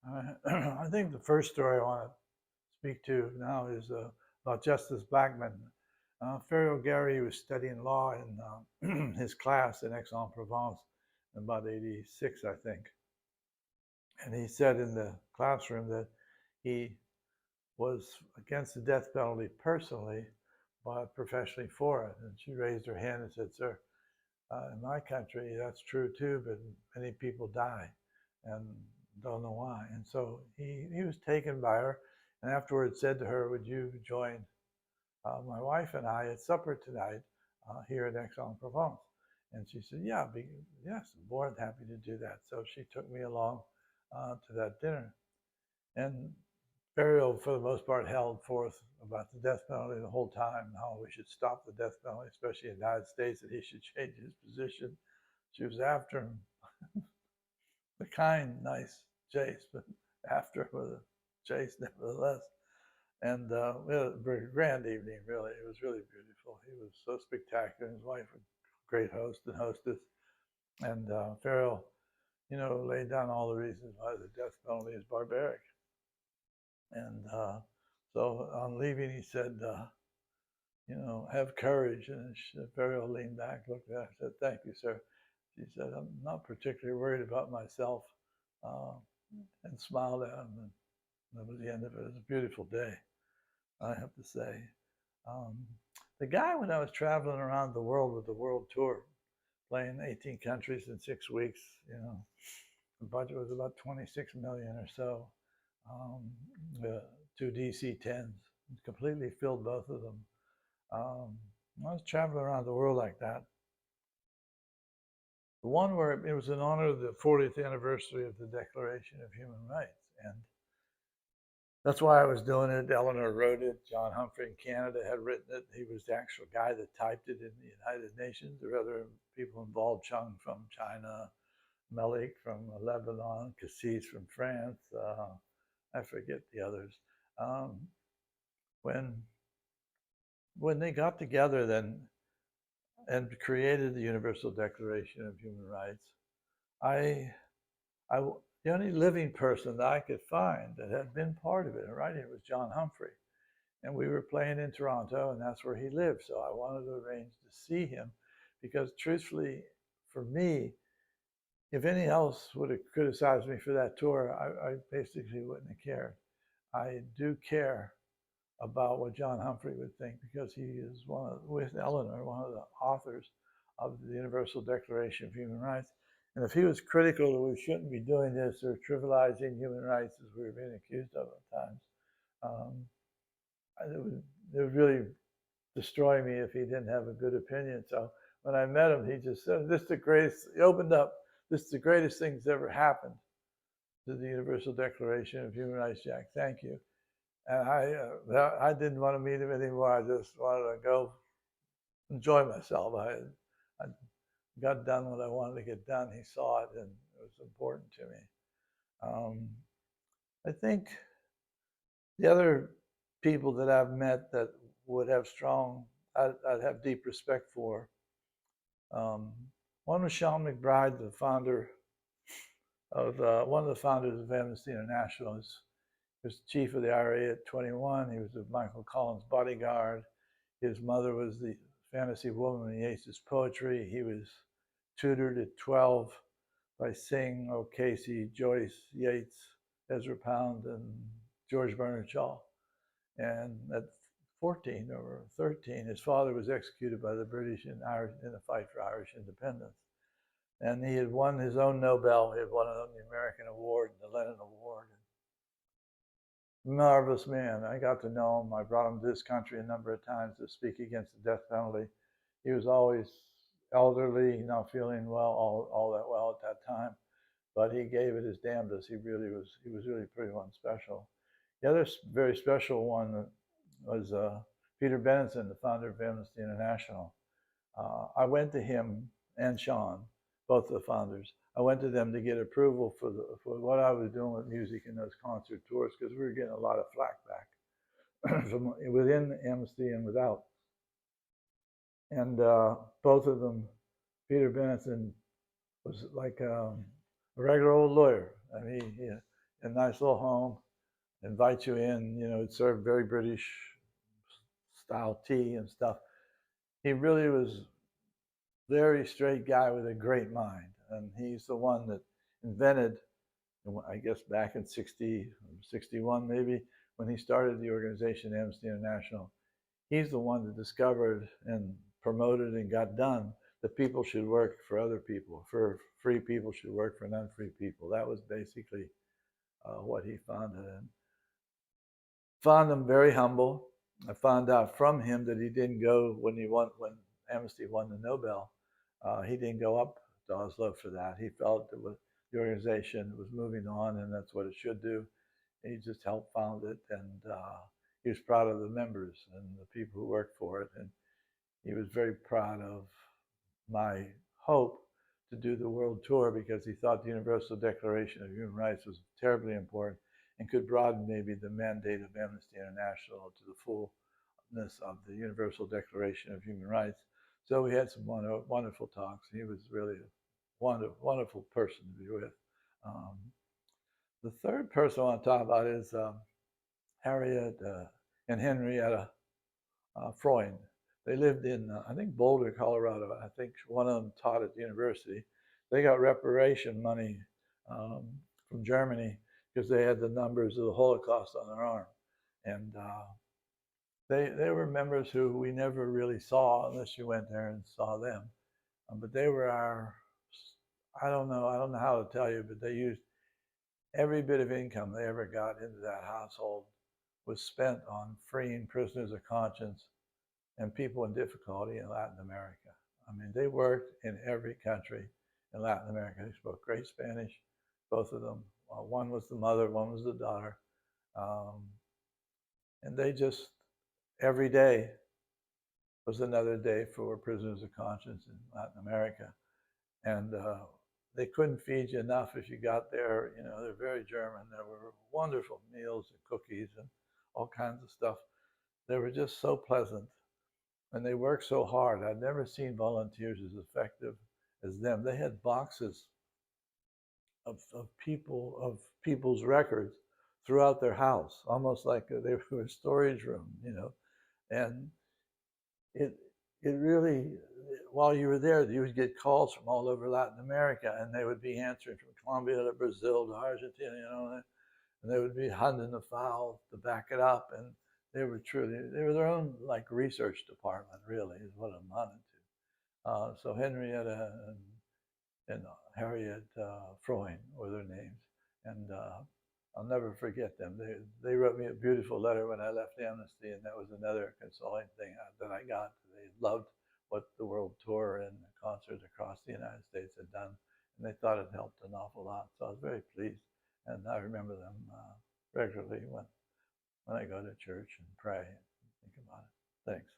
I think the first story I want to speak to now is about Justice Blackmun. Ferrier Gary was studying law in his class in Aix-en-Provence in about 86, I think. And he said in the classroom that he was against the death penalty personally, but professionally for it. And she raised her hand and said, "Sir, in my country, that's true too, but many people die and don't know why." And so he was taken by her and afterwards said to her, "Would you join my wife and I at supper tonight here at Aix-en-Provence?" And she said, "Yeah, yes, I'm more than happy to do that." So she took me along to that dinner. And Burial, for the most part, held forth about the death penalty the whole time, how we should stop the death penalty, especially in the United States, that he should change his position. She was after him, the kind, nice chase, but after him with a chase nevertheless. And we had a very grand evening, really. It was really beautiful. He was so spectacular. His wife, a great host and hostess. And Farrell, laid down all the reasons why the death penalty is barbaric. And so on leaving, he said, have courage. And Farrell leaned back, looked at her, and said, "Thank you, sir." She said, "I'm not particularly worried about myself," and smiled at him. And that was the end of it. It was a beautiful day, I have to say. The guy, when I was traveling around the world with the world tour, playing 18 countries in 6 weeks, the budget was about 26 million or so. The two DC-10s, completely filled both of them. I was traveling around the world like that. The one where it was in honor of the 40th anniversary of the Declaration of Human Rights. And that's why I was doing it. Eleanor wrote it. John Humphrey in Canada had written it. He was the actual guy that typed it in the United Nations. There were other people involved, Chung from China, Melik from Lebanon, Cassis from France. I forget the others. When they got together then and created the Universal Declaration of Human Rights, the only living person that I could find that had been part of it and writing it was John Humphrey. And we were playing in Toronto, and that's where he lived. So I wanted to arrange to see him because, truthfully, for me, if anyone else would have criticized me for that tour, I basically wouldn't have cared. I do care about what John Humphrey would think because he is with Eleanor, one of the authors of the Universal Declaration of Human Rights. And if he was critical that we shouldn't be doing this or trivializing human rights as we were being accused of at times, it would really destroy me if he didn't have a good opinion. So when I met him, he just said, "This is the greatest," he opened up, "This is the greatest thing that's ever happened to the Universal Declaration of Human Rights, Jack. Thank you." And I didn't want to meet him anymore. I just wanted to go enjoy myself. I got done what I wanted to get done. He saw it, and it was important to me. I think the other people that I've met that would have I'd have deep respect for. One was Sean McBride, the founder of one of the founders of Amnesty International. He was chief of the IRA at 21. He was Michael Collins' bodyguard. His mother was the fantasy woman in Yeats's poetry. He was tutored at 12 by Synge, O'Casey, Joyce, Yeats, Ezra Pound, and George Bernard Shaw. And at 14 or 13, his father was executed by the British in the fight for Irish independence. And he had won his own Nobel. He had won the American Award, the Lenin Award. Marvelous man. I got to know him. I brought him to this country a number of times to speak against the death penalty. He was always elderly, not feeling well, all that well at that time, but he gave it his damnedest. He was really pretty one special. The other very special one was Peter Benenson, the founder of Amnesty International. I went to him and Sean, both the founders. I went to them to get approval for what I was doing with music in those concert tours because we were getting a lot of flack back from within Amnesty and without. And both of them, Peter Benenson was like a regular old lawyer. I mean, a nice little home, invite you in, it'd serve very British style tea and stuff. He really was very straight guy with a great mind. And he's the one that invented, I guess back in 60, 61 maybe, when he started the organization Amnesty International, he's the one that discovered and promoted and got done that people should work for other people, for free people should work for non-free people. That was basically what he founded. And found him very humble. I found out from him that he didn't go when Amnesty won the Nobel. He didn't go up to Oslo for that. He felt that the organization was moving on, and that's what it should do. He just helped found it, and he was proud of the members and the people who worked for it. And he was very proud of my hope to do the world tour because he thought the Universal Declaration of Human Rights was terribly important and could broaden maybe the mandate of Amnesty International to the fullness of the Universal Declaration of Human Rights. So we had some wonderful talks. He was really a wonderful person to be with. The third person I want to talk about is Harriet and Henrietta Freund. They lived in, I think, Boulder, Colorado. I think one of them taught at the university. They got reparation money from Germany because they had the numbers of the Holocaust on their arm. And they were members who we never really saw unless you went there and saw them. But they were I don't know how to tell you, but they used every bit of income they ever got into that household was spent on freeing prisoners of conscience and people in difficulty in Latin America. I mean, they worked in every country in Latin America. They spoke great Spanish, both of them. One was the mother, one was the daughter. And they just, every day was another day for prisoners of conscience in Latin America. And they couldn't feed you enough if you got there. They're very German. There were wonderful meals and cookies and all kinds of stuff. They were just so pleasant. And they worked so hard. I'd never seen volunteers as effective as them. They had boxes of people's records throughout their house, almost like they were a storage room, And it really, while you were there, you would get calls from all over Latin America, and they would be answering from Colombia to Brazil to Argentina, and they would be hunting the file to back it up. And they were their own research department, really, is what it amounted to. So Henrietta and Harriet Freund were their names, and I'll never forget them. They wrote me a beautiful letter when I left Amnesty, and that was another consoling thing that I got. They loved what the World Tour and the concerts across the United States had done, and they thought it helped an awful lot. So I was very pleased, and I remember them regularly when I go to church and pray and think about it. Thanks.